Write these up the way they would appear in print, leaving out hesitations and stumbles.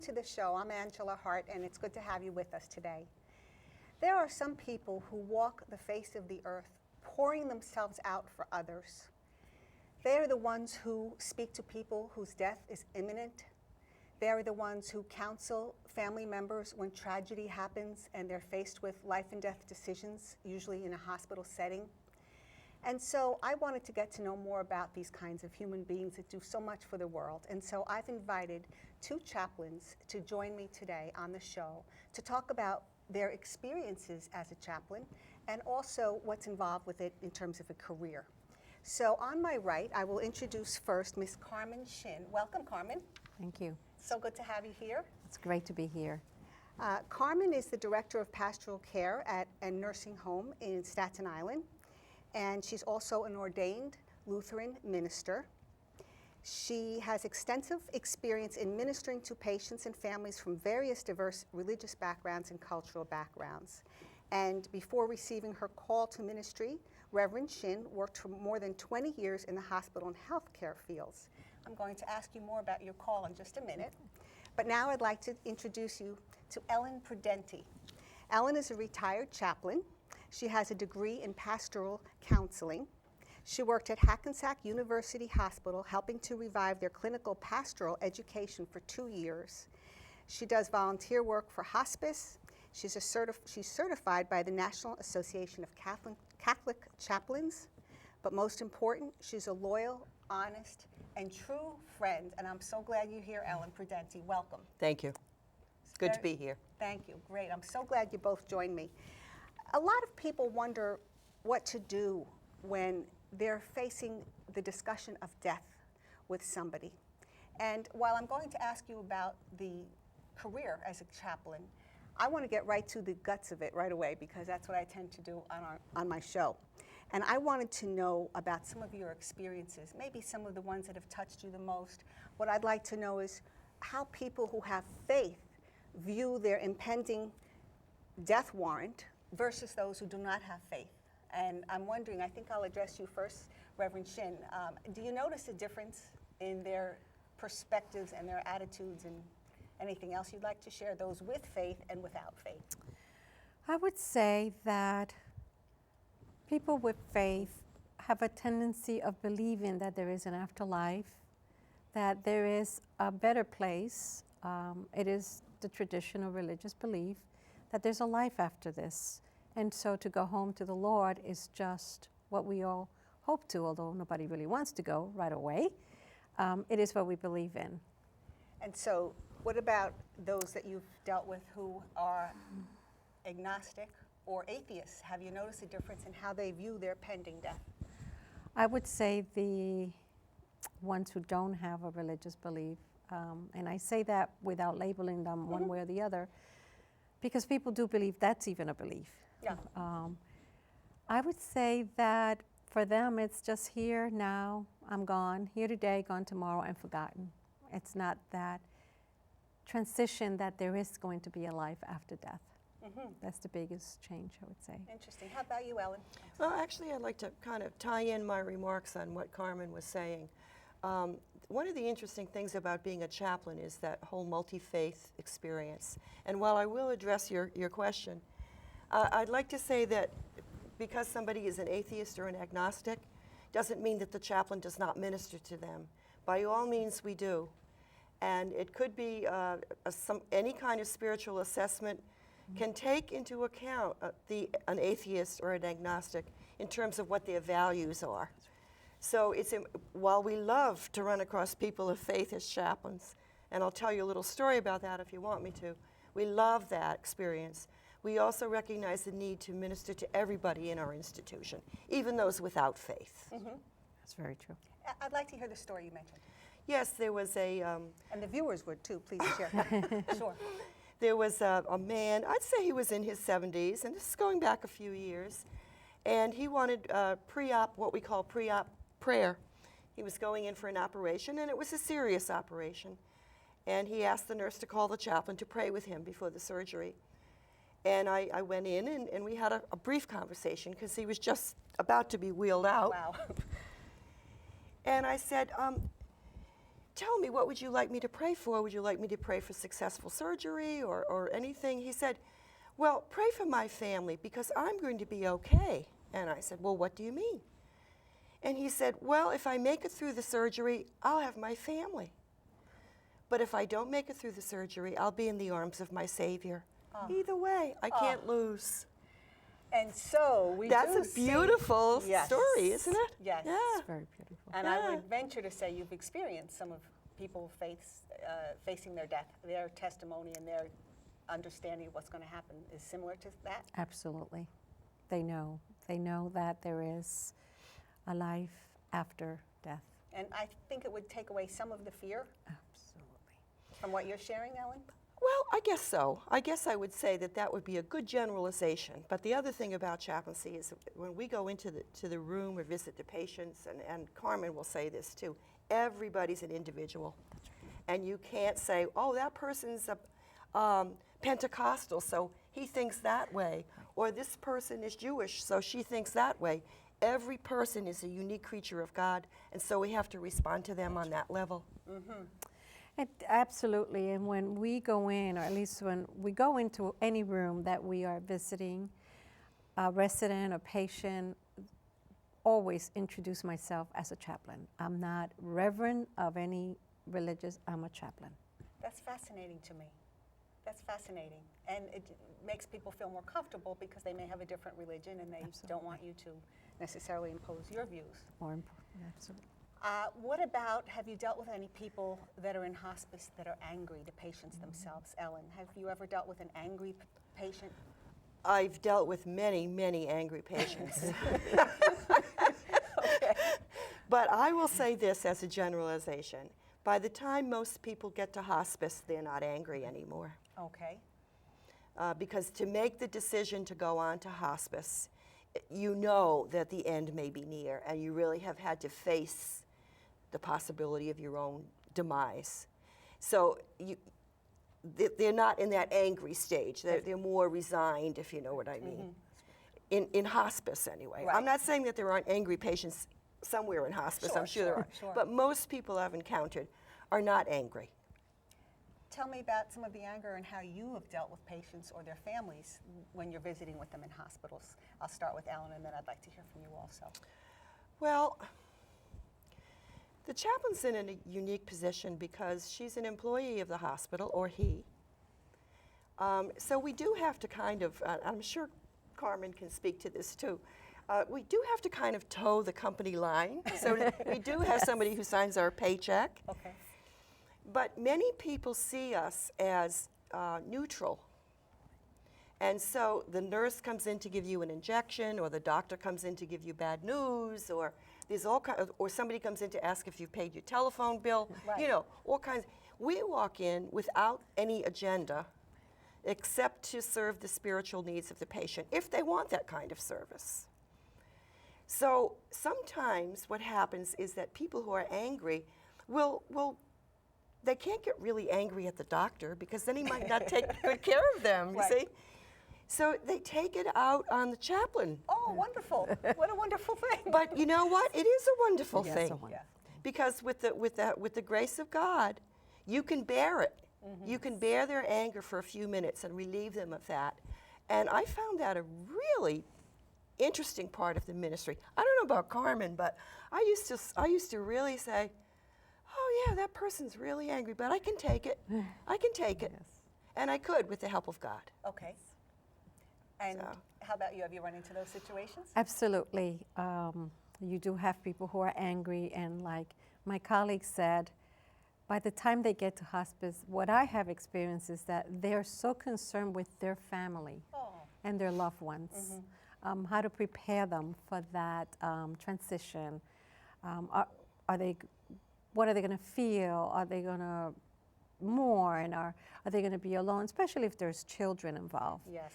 To the show. I'm Angela Hart, and it's good to have you with us today. There are some people who walk the face of the earth, pouring themselves out for others. They are the ones who speak to people whose death is imminent. They are the ones who counsel family members when tragedy happens and they're faced with life and death decisions, usually in a hospital setting. And so I wanted to get to know more about these kinds of human beings that do so much for the world. And so I've invited two chaplains to join me today on the show to talk about their experiences as a chaplain and also what's involved with it in terms of a career. So on my right, I will introduce first Ms. Carmen Shin. Welcome, Carmen. Thank you. So good to have you here. It's great to be here. Carmen is the Director of Pastoral Care at a nursing home in Staten Island. And she's also an ordained Lutheran minister. She has extensive experience in ministering to patients and families from various diverse religious backgrounds and cultural backgrounds. And before receiving her call to ministry, Reverend Shin worked for more than 20 years in the hospital and healthcare fields. I'm going to ask you more about your call in just a minute. But now I'd like to introduce you to Ellen Prudenti. Ellen is a retired chaplain. She has a degree in pastoral counseling. She worked at Hackensack University Hospital, helping to revive their clinical pastoral education for 2 years. She does volunteer work for hospice. She's certified by the National Association of Catholic Chaplains. But most important, she's a loyal, honest, and true friend. And I'm so glad you're here, Ellen Prudenti. Welcome. Thank you. It's good to be here. Thank you. Great. I'm so glad you both joined me. A lot of people wonder what to do when they're facing the discussion of death with somebody. And while I'm going to ask you about the career as a chaplain, I want to get right to the guts of it right away because that's what I tend to do on my show. And I wanted to know about some of your experiences, maybe some of the ones that have touched you the most. What I'd like to know is how people who have faith view their impending death warrant versus those who do not have faith. And I'm wondering, I think I'll address you first, Reverend Shin. Do you notice a difference in their perspectives and their attitudes and anything else you'd like to share, those with faith and without faith? I would say that people with faith have a tendency of believing that there is an afterlife, that there is a better place. It is the traditional religious belief that there's a life after this. And so to go home to the Lord is just what we all hope to, although nobody really wants to go right away. It is what we believe in. And so what about those that you've dealt with who are agnostic or atheists? Have you noticed a difference in how they view their pending death? I would say the ones who don't have a religious belief, and I say that without labeling them one way or the other, because people do believe that's even a belief. Yeah. I would say that for them, it's just here, now, I'm gone, here today, gone tomorrow, and forgotten. It's not that transition that there is going to be a life after death. That's the biggest change, I would say. Interesting. How about you, Ellen? Well, actually, I'd like to kind of tie in my remarks on what Carmen was saying. One of the interesting things about being a chaplain is that whole multi-faith experience. And while I will address your question, I'd like to say that because somebody is an atheist or an agnostic doesn't mean that the chaplain does not minister to them. By all means, we do. And it could be any kind of spiritual assessment can take into account an atheist or an agnostic in terms of what their values are. So while we love to run across people of faith as chaplains, and I'll tell you a little story about that if you want me to, we love that experience. We also recognize the need to minister to everybody in our institution, even those without faith. That's very true. I'd like to hear the story you mentioned. Yes, there was And the viewers would too, please share. Sure. There was a man, I'd say he was in his 70s, and this is going back a few years, and he wanted pre-op, what we call pre-op prayer. He was going in for an operation, and it was a serious operation. And he asked the nurse to call the chaplain to pray with him before the surgery. And I went in, and we had a brief conversation, because he was just about to be wheeled out. Wow. And I said, tell me, what would you like me to pray for? Would you like me to pray for successful surgery or anything? He said, well, pray for my family because I'm going to be okay. And I said, well, what do you mean? And he said, well, if I make it through the surgery, I'll have my family. But if I don't make it through the surgery, I'll be in the arms of my Savior. Either way, I can't lose. And so That's a beautiful story, isn't it? Yes. Yeah. It's very beautiful. And I would venture to say you've experienced some of people facing their death. Their testimony and their understanding of what's going to happen is similar to that? Absolutely. They know. They know that there is a life after death. And I think it would take away some of the fear Absolutely. from what you're sharing, Ellen? Well, I guess so. I guess I would say that that would be a good generalization. But the other thing about chaplaincy is when we go into the room or visit the patients, and Carmen will say this too, everybody's an individual. And you can't say, oh, that person's a Pentecostal, so he thinks that way. Or this person is Jewish, so she thinks that way. Every person is a unique creature of God, and so we have to respond to them on that level. Mm-hmm. Absolutely, and when we go in, or at least when we go into any room that we are visiting, a resident or patient, always introduce myself as a chaplain. I'm not reverend of any religious, I'm a chaplain. That's fascinating to me. That's fascinating. And it makes people feel more comfortable because they may have a different religion and they don't want you to necessarily impose your views. More important, absolutely. What about, have you dealt with any people that are in hospice that are angry, the patients themselves? Ellen, have you ever dealt with an angry patient? I've dealt with many, many angry patients. Okay. But I will say this as a generalization. By the time most people get to hospice, they're not angry anymore. Okay. Because to make the decision to go on to hospice, you know that the end may be near, and you really have had to face the possibility of your own demise. So they're not in that angry stage. They're more resigned, if you know what I mean. Mm-hmm. In hospice, anyway. Right. I'm not saying that there aren't angry patients somewhere in hospice. I'm sure there are. Sure. But most people I've encountered are not angry. Tell me about some of the anger and how you have dealt with patients or their families when you're visiting with them in hospitals. I'll start with Ellen, and then I'd like to hear from you also. Well, the chaplain's in a unique position because she's an employee of the hospital, or he. So we do have to kind of, I'm sure Carmen can speak to this too, we do have to kind of toe the company line. So we do have somebody who signs our paycheck. Okay. But many people see us as neutral. And so the nurse comes in to give you an injection, or the doctor comes in to give you bad news, or there's all kinds, or somebody comes in to ask if you've paid your telephone bill. Right. You know, all kinds. We walk in without any agenda except to serve the spiritual needs of the patient, if they want that kind of service. So sometimes what happens is that people who are angry they can't get really angry at the doctor because then he might not take good care of them, you see? So they take it out on the chaplain. Oh, wonderful. What a wonderful thing. But you know what? It is a wonderful Yes, thing. a wonderful Because with the grace of God, you can bear it. Mm-hmm. You can bear their anger for a few minutes and relieve them of that. And I found that a really interesting part of the ministry. I don't know about Carmen, but I used to really say, oh yeah, that person's really angry, but I can take it. I can take it. Yes. And I could with the help of God. Okay. And So. how about you? Have you run into those situations? Absolutely. You do have people who are angry, and like my colleague said, by the time they get to hospice, what I have experienced is that they're so concerned with their family and their loved ones, how to prepare them for that transition. What are they going to feel? Are they going to mourn? Are they going to be alone, especially if there's children involved? Yes.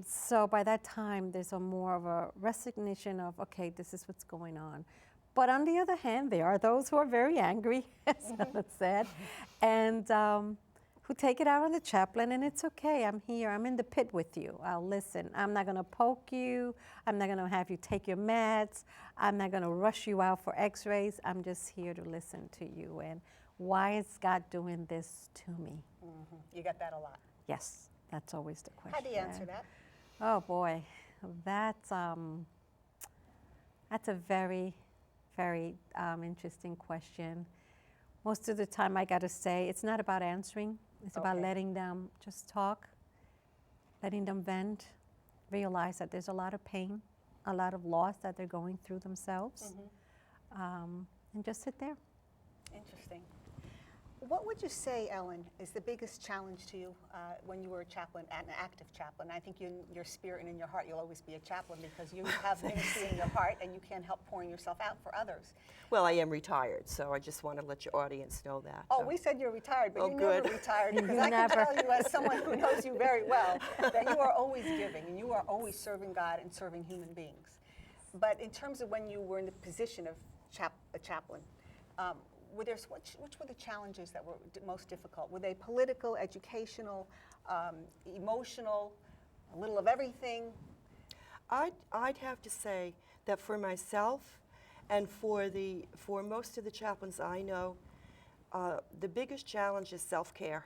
So by that time, there's more of a resignation of, okay, this is what's going on. But on the other hand, there are those who are very angry, as Ellen said, and who take it out on the chaplain, and it's okay, I'm here, I'm in the pit with you, I'll listen. I'm not gonna poke you, I'm not gonna have you take your meds, I'm not gonna rush you out for x-rays, I'm just here to listen to you. And why is God doing this to me? You get that a lot. Yes, that's always the question. How do you answer that? Oh boy, that's a very, very interesting question. Most of the time I got to say, it's not about answering. It's about Okay. letting them just talk, letting them vent, realize that there's a lot of pain, a lot of loss that they're going through themselves, and just sit there. Interesting. What would you say, Ellen, is the biggest challenge to you when you were a chaplain, an active chaplain? I think in your spirit and in your heart, you'll always be a chaplain because you have ministry in your heart and you can't help pouring yourself out for others. Well, I am retired, so I just want to let your audience know that. Oh, we said you're retired, but Oh, you're good. never retired because You I can never. tell you as someone who knows you very well that you are always giving and you are always serving God and serving human beings. But in terms of when you were in the position of a chaplain, which were the challenges that were most difficult? Were they political, educational, emotional, a little of everything? I'd have to say that for myself and for most of the chaplains I know, the biggest challenge is self-care.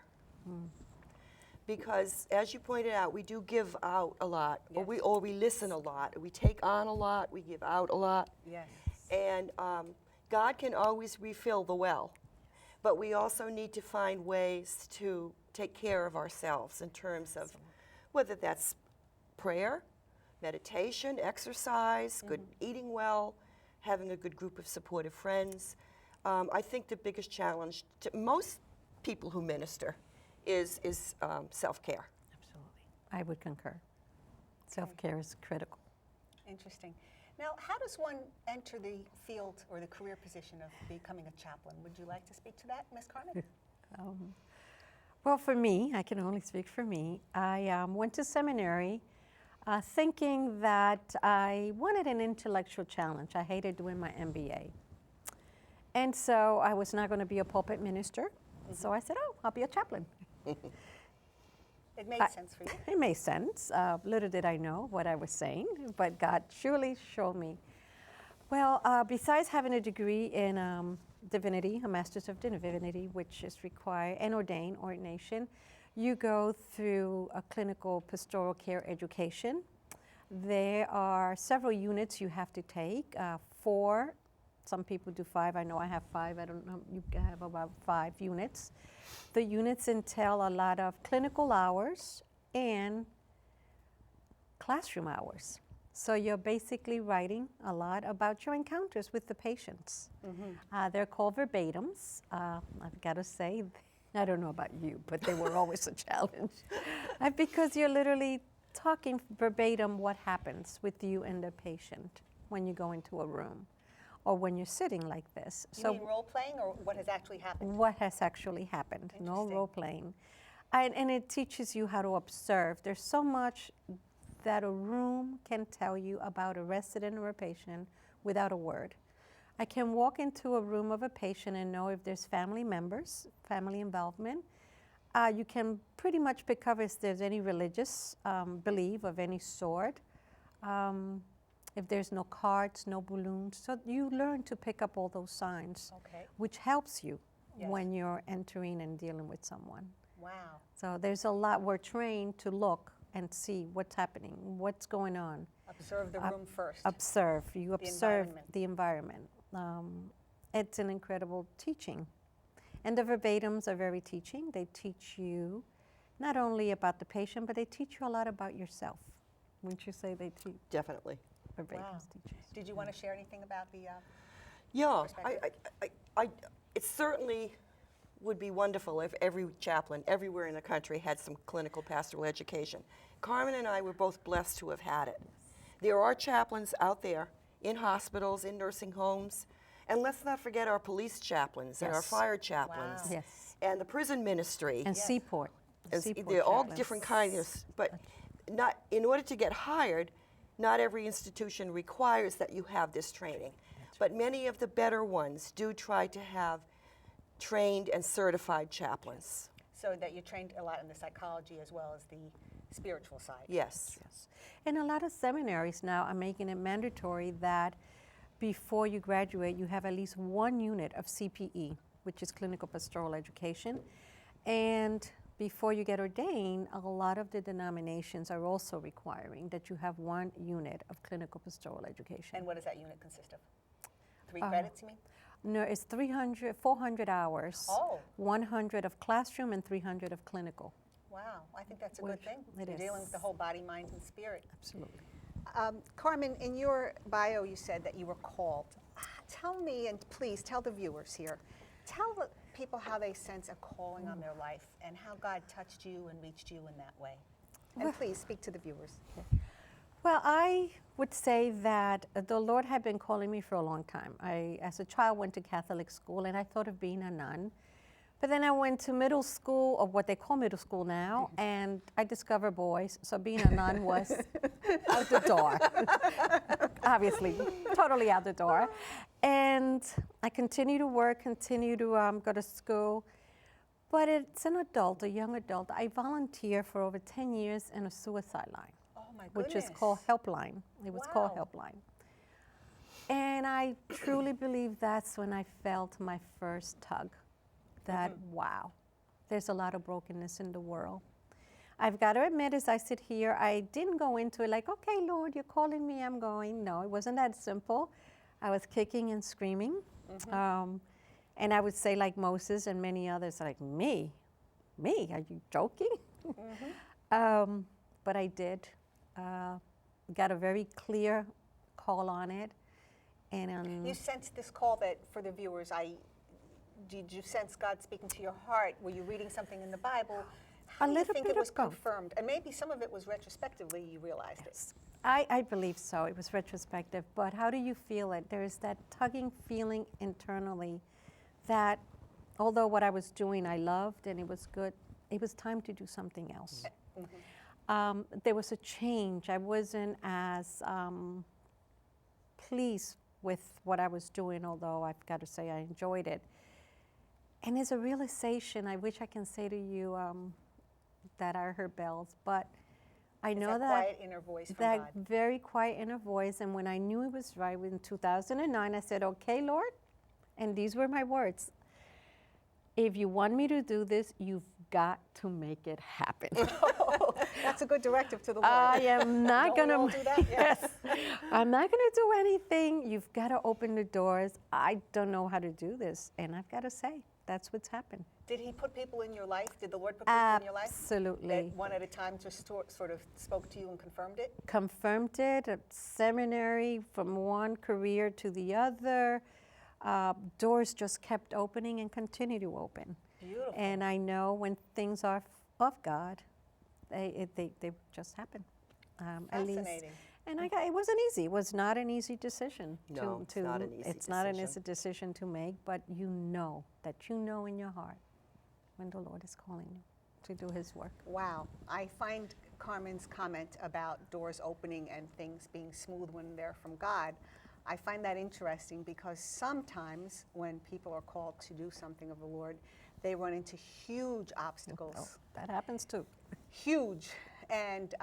Because as you pointed out, we do give out a lot, Yes. or we listen a lot, we take on a lot, we give out a lot. Yes. And God can always refill the well, but we also need to find ways to take care of ourselves in terms of whether that's prayer, meditation, exercise, good eating well, having a good group of supportive friends. I think the biggest challenge to most people who minister is self-care. Absolutely. I would concur. Self-care is critical. Interesting. Now, how does one enter the field or the career position of becoming a chaplain? Would you like to speak to that, Ms. Carmen? Well, for me, I can only speak for me. I went to seminary thinking that I wanted an intellectual challenge. I hated doing my MBA. And so I was not going to be a pulpit minister. So I said, oh, I'll be a chaplain. It made sense for you. It made sense. Little did I know what I was saying, but God surely showed me. Well, besides having a degree in divinity, a master's of divinity, which is required, and ordination, you go through a clinical pastoral care education. There are several units you have to take, 4. Some people do 5. I know I have 5. I don't know. You have about 5 units. The units entail a lot of clinical hours and classroom hours. So you're basically writing a lot about your encounters with the patients. They're called verbatims. I've got to say, I don't know about you, but they were always a challenge. Because you're literally talking verbatim what happens with you and the patient when you go into a room or when you're sitting like this. You mean role playing or what has actually happened? What has actually happened, no Interesting. role playing. And it teaches you how to observe. There's so much that a room can tell you about a resident or a patient without a word. I can walk into a room of a patient and know if there's family members, family involvement. You can pretty much pick up if there's any religious belief of any sort. If there's no cards, no balloons. So you learn to pick up all those signs, Okay. which helps you Yes. when you're entering and dealing with someone. Wow. So there's a lot. We're trained to look and see what's happening, what's going on. Observe the room first. Observe. You observe environment. the environment. It's an incredible teaching. And the verbatims are very teaching. They teach you not only about the patient, but they teach you a lot about yourself. Wouldn't you say they teach? Definitely. Verbatims teach us. Did you want to share anything about the? Yeah, perspective? it certainly would be wonderful if every chaplain everywhere in the country had some clinical pastoral education. Carmen and I were both blessed to have had it. There are chaplains out there in hospitals, in nursing homes, and let's not forget our police chaplains and our Yes. fire chaplains Wow. Yes. and the prison ministry. And Yes. Seaport. As- Seaport they're all chaplains. different kinds, but not in order to get hired, not every institution requires that you have this training. But many of the better ones do try to have trained and certified chaplains. So that you trained a lot in the psychology as well as the spiritual side. Yes. Yes. And a lot of seminaries now are making it mandatory that before you graduate, you have at least 1 unit of CPE. which is clinical pastoral education. And before you get ordained, a lot of the denominations are also requiring that you have 1 unit of clinical pastoral education. And what does that unit consist of? 3 credits, you mean? No, it's 400 hours, Oh. 100 of classroom and 300 of clinical. Wow, I think that's a good thing. It You're dealing is. with the whole body, mind, and spirit. Absolutely. Carmen, in your bio, you said that you were called. Tell me, and please tell the viewers here, tell the people how they sense a calling on their life and how God touched you and reached you in that way. And please speak to the viewers. Well, I would say that the Lord had been calling me for a long time. I, as a child, went to Catholic school, and I thought of being a nun. But then I went to middle school, or what they call middle school now, and I discovered boys. So being a nun was out the door, obviously, totally out the door. And I continue to work, continue to go to school. But it's an adult, a young adult. I volunteer for over 10 years in a suicide line, Oh my goodness. which is called Helpline. It was called Wow. Helpline. And I truly believe that's when I felt my first tug, that, wow, there's a lot of brokenness in the world. I've got to admit, as I sit here, I didn't go into it like, okay, Lord, you're calling me, I'm going. No, it wasn't that simple. I was kicking and screaming. And I would say, like Moses and many others, like, me? Me? Are you joking? But I did. Got a very clear call on it. And You sensed this call that, for the viewers, did you sense God speaking to your heart? Were you reading something in the Bible? How do you little think bit it was of both. confirmed? And maybe some of it was retrospectively you realized it. I believe so. It was retrospective. But how do you feel it? There is that tugging feeling internally that although what I was doing I loved and it was good, it was time to do something else. There was a change. I wasn't as pleased with what I was doing, although I've got to say I enjoyed it. And it's a realization, I wish I can say to you that I heard bells, but I know that quiet inner voice from that God. very quiet inner voice, and when I knew it was right in 2009, I said, okay, Lord, and these were my words. If you want me to do this, you've got to make it happen. That's a good directive to the Lord. I am not Don't we going all to. do that? Yes. I'm not going to do anything. You've got to open the doors. I don't know how to do this. And I've got to say, that's what's happened. Did he put people in your life? Did the Lord put people in your life? Absolutely. That one at a time just sort of spoke to you and confirmed it? Confirmed it, a seminary, from one career to the other. Doors just kept opening and continue to open. Beautiful. And I know when things are of God, they just happen. At least. Fascinating. And it wasn't easy. It was not an easy decision. No, it's not an easy It's not an decision. easy decision to make, but you know in your heart when the Lord is calling you to do His work. Wow. I find Carmen's comment about doors opening and things being smooth when they're from God, I find that interesting because sometimes when people are called to do something of the Lord, they run into huge obstacles. Oh, that happens too. Huge. And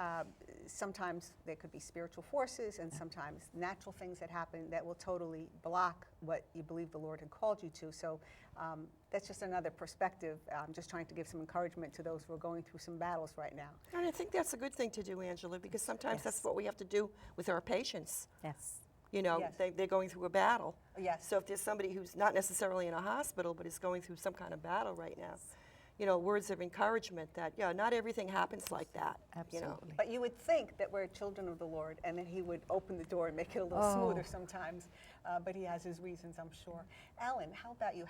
sometimes there could be spiritual forces and sometimes natural things that happen that will totally block what you believe the Lord had called you to. So that's just another perspective. I'm just trying to give some encouragement to those who are going through some battles right now. And I think that's a good thing to do, Angela, because sometimes Yes. that's what we have to do with our patients. Yes. You know, Yes. they're going through a battle. Yes. So if there's somebody who's not necessarily in a hospital but is going through some kind of battle right now, you know, words of encouragement that, yeah, not everything happens like that. You know. Absolutely. But you would think that we're children of the Lord and that He would open the door and make it a little smoother sometimes, but He has His reasons, I'm sure. Alan, how about you?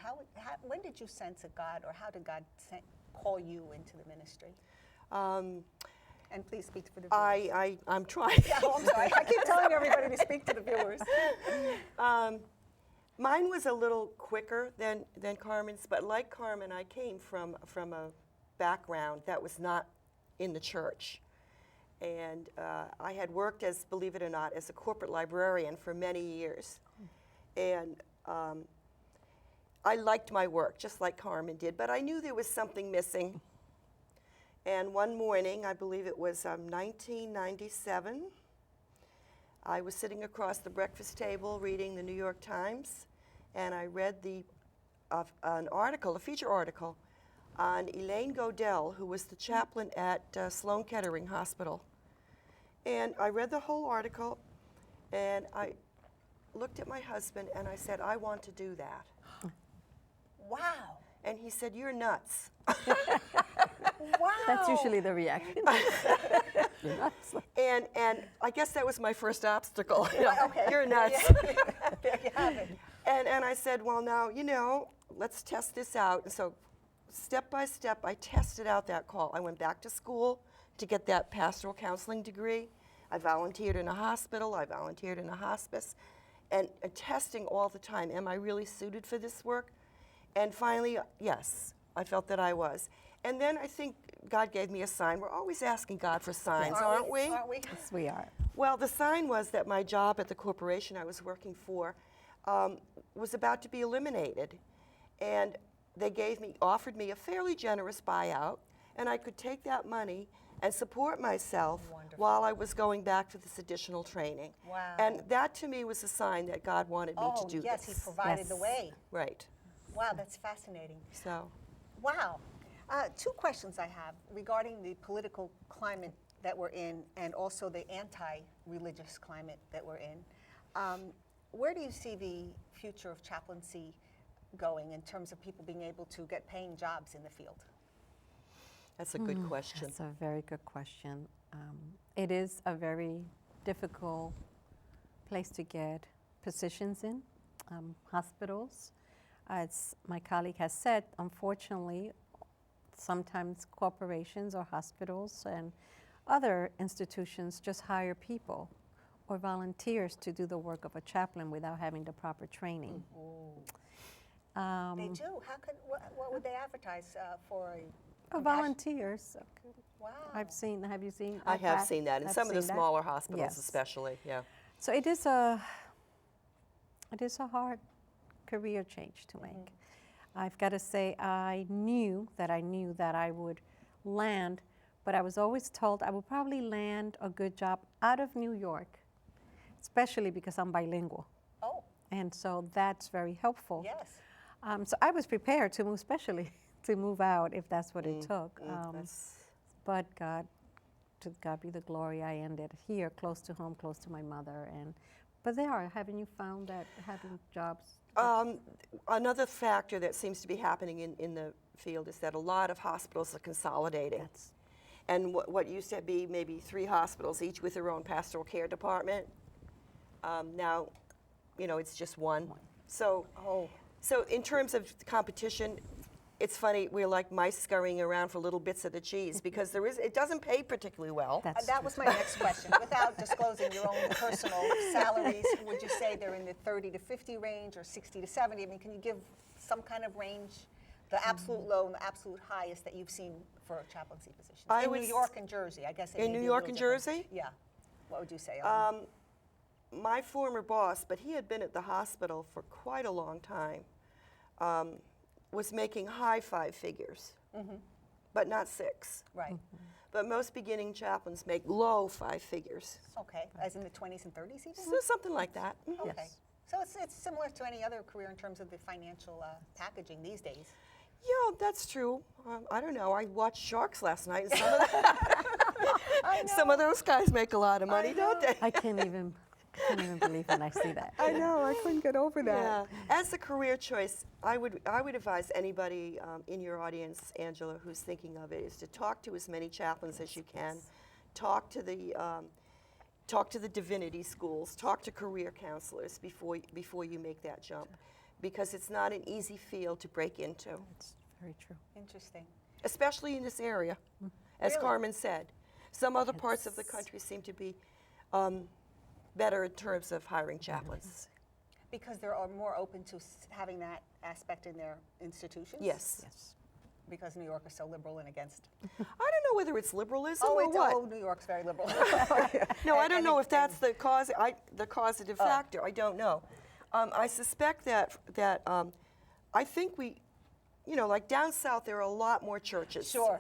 When did you sense a God, or how did God call you into the ministry? And please speak for the viewers. I'm trying. Yeah, I'm sorry. I keep telling everybody to speak to the viewers. Mine was a little quicker than Carmen's, but like Carmen, I came from a background that was not in the church. And I had worked as, believe it or not, as a corporate librarian for many years. And I liked my work, just like Carmen did, but I knew there was something missing. And one morning, I believe it was 1997, I was sitting across the breakfast table reading the New York Times, and I read the an article, a feature article, on Elaine Godell, who was the chaplain at Sloan Kettering Hospital. And I read the whole article, and I looked at my husband, and I said, I want to do that. Wow. And he said, you're nuts. Wow. That's usually the reaction. You're nuts. And I guess that was my first obstacle. Okay. You're nuts. There you have it. And I said, well, now, let's test this out. And so step by step, I tested out that call. I went back to school to get that pastoral counseling degree. I volunteered in a hospital. I volunteered in a hospice. And testing all the time, am I really suited for this work? And finally, yes, I felt that I was. And then I think God gave me a sign. We're always asking God for signs, aren't we? Aren't we? Yes, we are. Well, the sign was that my job at the corporation I was working for was about to be eliminated. And they offered me a fairly generous buyout, and I could take that money and support myself while I was going back for this additional training. Wow. And that to me was a sign that God wanted me to do yes, this. He provided the Yes. way. Right. Wow, that's fascinating. So, Wow. Two questions I have regarding the political climate that we're in and also the anti-religious climate that we're in. Where do you see the future of chaplaincy going in terms of people being able to get paying jobs in the field? that's a good question. That's a very good question. It is a very difficult place to get positions in, hospitals. As my colleague has said, unfortunately, sometimes corporations or hospitals and other institutions just hire people or volunteers to do the work of a chaplain without having the proper training. They do. How could? What would they advertise for? Volunteers. Wow. I've seen. Have you seen? I have I've seen that in I've some of the seen that. smaller hospitals, Yes. especially. Yeah. So it is a hard career change to make. I've got to say, I knew that I would land, but I was always told I would probably land a good job out of New York, especially because I'm bilingual. Oh, And so that's very helpful. yes. So I was prepared to move, especially to move out if that's what it took. But to God be the glory, I ended here, close to home, close to my mother. But haven't you found that having jobs? Another factor that seems to be happening in the field is that a lot of hospitals are consolidating. And what used to be maybe 3 hospitals, each with their own pastoral care department, now, it's just one. So in terms of competition, it's funny, we're like mice scurrying around for little bits of the cheese because it doesn't pay particularly well. That was my next question. Without disclosing your own personal salaries, would you say they're in the 30 to 50 range or 60 to 70? I mean, can you give some kind of range, the absolute low and the absolute highest that you've seen for chaplaincy positions? In New York and Jersey, I guess. In New York and Jersey? Yeah. What would you say? My former boss, but he had been at the hospital for quite a long time, was making high 5 figures, but not 6. Right. But most beginning chaplains make low 5 figures. Okay. As in the 20s and 30s even? So something like that. Okay. Yes. So it's similar to any other career in terms of the financial packaging these days. Yeah, that's true. I don't know. I watched Sharks last night, and some of those guys make a lot of money, don't they? I can't even believe when I see that. I know. I couldn't get over that. Yeah. As a career choice, I would advise anybody in your audience, Angela, who's thinking of it, is to talk to as many chaplains as you can. Talk to the divinity schools. Talk to career counselors before you make that jump, because it's not an easy field to break into, It's very true. Interesting. especially in this area. As Really? Carmen said, some other parts of the country seem to be better in terms of hiring chaplains. Because they're more open to having that aspect in their institutions? Yes. Yes. Because New York is so liberal and against. I don't know whether it's liberalism Oh, or what. New York's very liberal. No, I don't know if that's the causative factor. I don't know. I suspect that I think like down south, there are a lot more churches. Sure.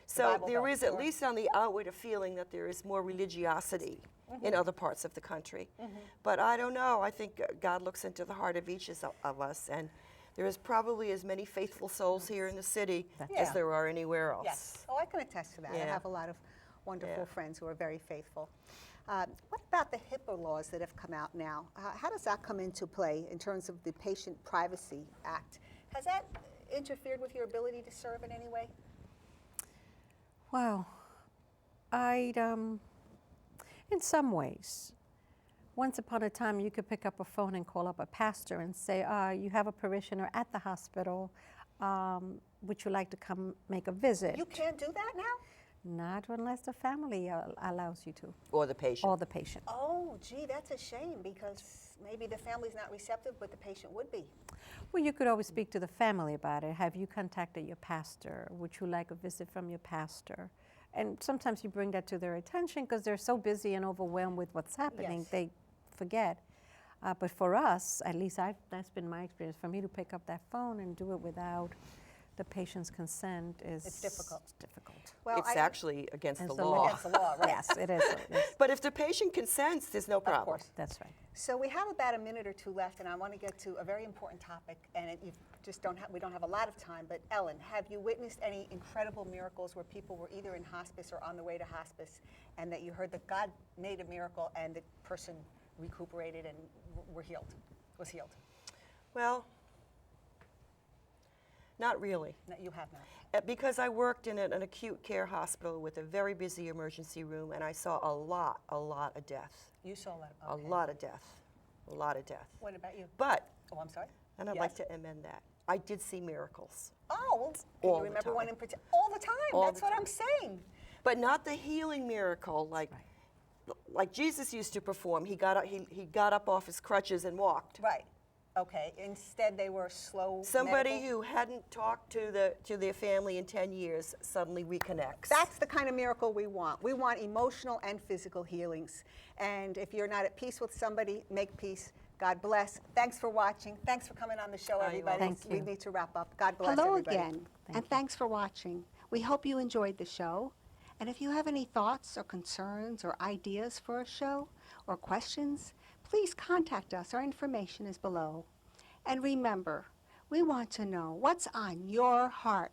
So Bible there Belt, is, at least on the outward, a feeling that there is more religiosity in other parts of the country. But I don't know. I think God looks into the heart of each of us, and there is probably as many faithful souls here in the city That's as right. there are anywhere else. Yes. Oh, I can attest to that. I Yeah. have a lot of wonderful Yeah. friends who are very faithful. What about the HIPAA laws that have come out now? How does that come into play in terms of the Patient Privacy Act? Has that interfered with your ability to serve in any way? Wow. In some ways. Once upon a time, you could pick up a phone and call up a pastor and say, you have a parishioner at the hospital. Would you like to come make a visit? You can't do that now? Not unless the family allows you to, Or the patient. or the patient. Oh, gee, that's a shame because maybe the family's not receptive, but the patient would be. Well, you could always speak to the family about it. Have you contacted your pastor? Would you like a visit from your pastor? And sometimes you bring that to their attention because they're so busy and overwhelmed with what's happening, Yes. they forget. But for us, at least that's been my experience, for me to pick up that phone and do it without the patient's consent is It's difficult. difficult. Well, It's actually against the It's the law. Against the law, right? Yes, it is. Yes, But if the patient consents, there's no problem. Of course. that's right. So we have about a minute or two left, and I want to get to a very important topic, and you just we don't have a lot of time, but Ellen, have you witnessed any incredible miracles where people were either in hospice or on the way to hospice, and that you heard that God made a miracle and the person recuperated and was healed? Well, not really. No, you have not. Because I worked in an acute care hospital with a very busy emergency room, and I saw a lot of death. You saw that. A Okay. lot of death. A lot of death. What about you? But, Oh, I'm sorry. and I'd Yes. like to amend that, I did see miracles. Oh, well, can All you the remember one time. in particular? All the time. All That's the what time. I'm saying. But not the healing miracle like Jesus used to perform. He got up off his crutches and walked. Right. Okay. Instead, they were slow. Somebody medical. who hadn't talked to their family in 10 years suddenly reconnects. That's the kind of miracle we want. We want emotional and physical healings. And if you're not at peace with somebody, make peace. God bless. Thanks for watching. Thanks for coming on the show, you're everybody. welcome. Thank We you. need to wrap up. God bless Hello everybody. again, Thank and you. thanks for watching. We hope you enjoyed the show. And if you have any thoughts or concerns or ideas for a show or questions, please contact us. Our information is below. And remember, we want to know what's on your heart.